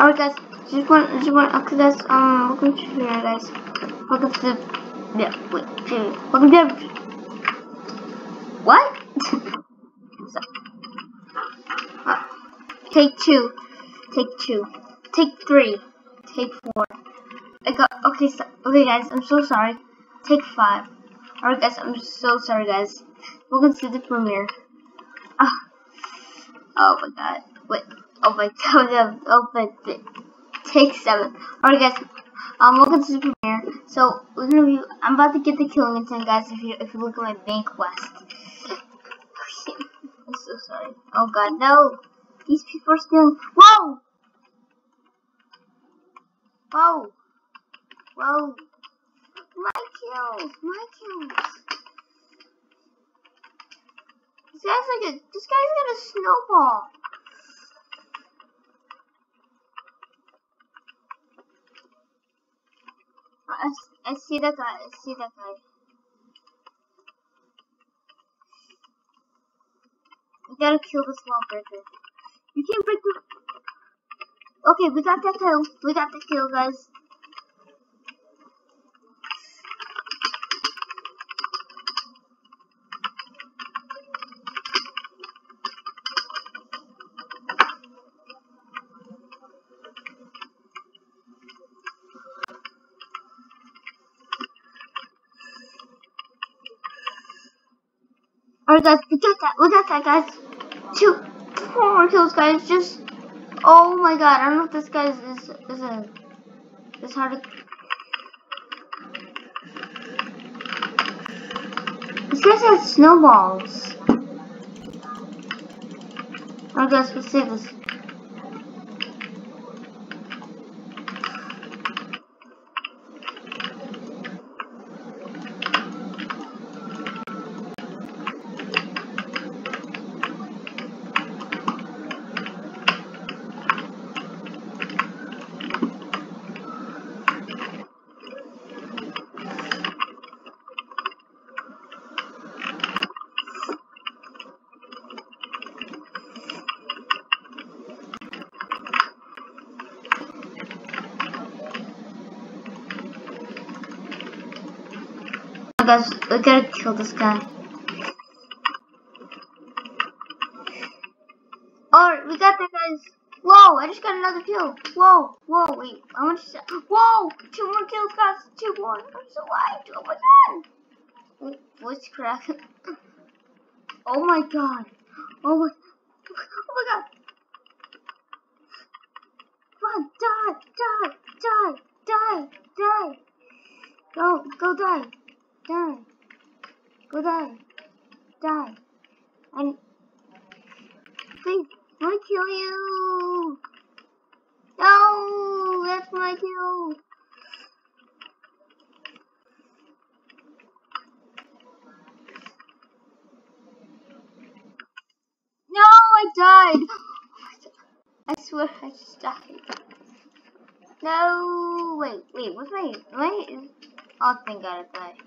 Alright guys, okay guys, welcome to here guys. Welcome to welcome to what? So, take two, take three, take four. Okay guys, I'm so sorry. Take five. Alright guys, I'm so sorry guys. Welcome to the premiere. Oh my god. Wait. Oh my god. Take seven. Alright guys. Welcome to the premiere. So I'm about to get the killing intent guys if you look at my main quest. I'm so sorry. Oh god, no. These people are stealing. Whoa! Whoa! Whoa! My kills! This guy's got a snowball. I see that guy. We gotta kill this wall breaker. You can't break the. Okay, we got that kill. We got the kill, guys. Alright guys, we got that guys. 4 more kills guys, oh my god, I don't know if this guy is hard to. This guy has snowballs. Alright guys, let's save this. Guys, we gotta kill this guy. Alright, we got that guys. Whoa, I just got another kill. Whoa, wait, I want to. Whoa, 2 more kills, guys. 2 more. I'm so hyped. Oh my god. Oh, voice crack. Oh my god. Oh my god. Come on, die. Go die. Go die. Please, let me kill you. No, that's my kill. No, I died. I swear I just died. No, wait, what's my, oh, thank god I died.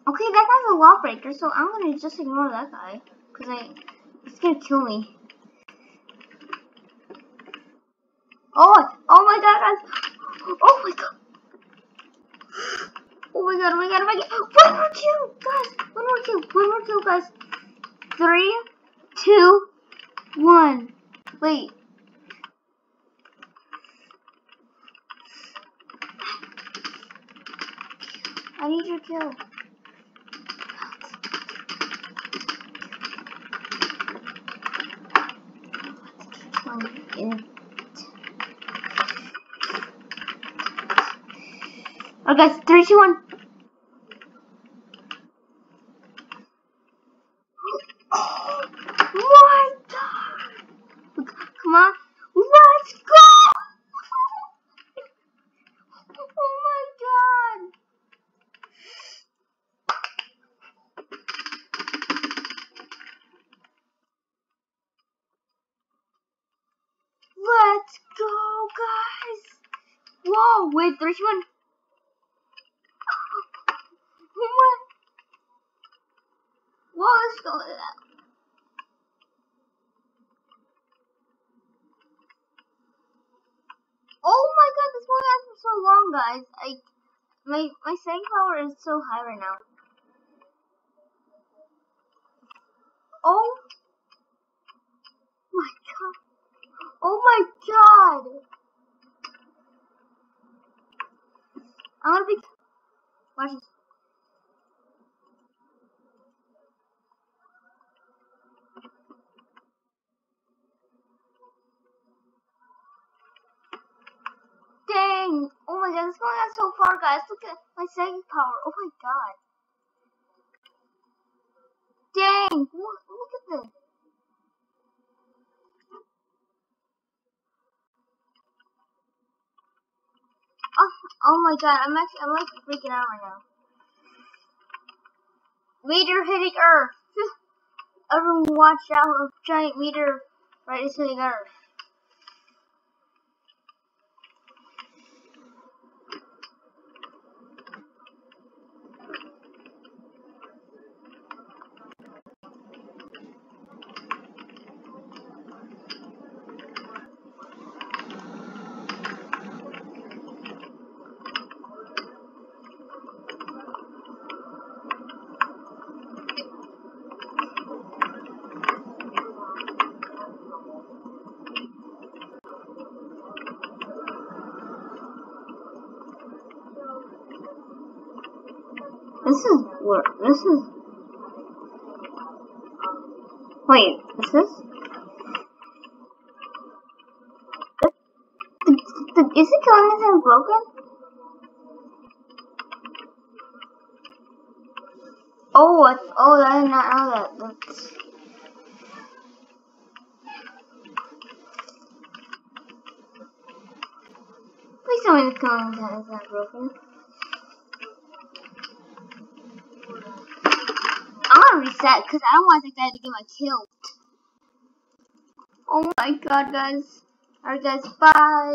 Okay, that guy's a lawbreaker, so I'm gonna just ignore that guy, because it's gonna kill me. Oh my god, guys! Oh my god! One more kill, guys! One more kill, guys! 3, 2, 1. Wait. I need your kill. Alright guys, 3, 2, 1. My god! Come on. Let's go! Oh my god! Let's go, guys! Whoa, wait, 3, 2, 1. What? Whoa, let's go. on, guys. My saying power is so high right now. Oh my god! Oh my god! I'm gonna be. Watch this. Dang! Oh my god, it's going on so far, guys. Look at my saying power. Oh my god. Dang! Look at this. Oh my god, I'm like freaking out right now. Meteor hitting Earth. Everyone watch out, a giant meteor right is hitting Earth. This is. Wait, is this? Is the killing method broken? Oh, I did not know that. That's. Please tell me the killing method is not broken. I'm gonna reset because I don't want this guy to get my kill. Oh my god, guys. Alright, guys, bye.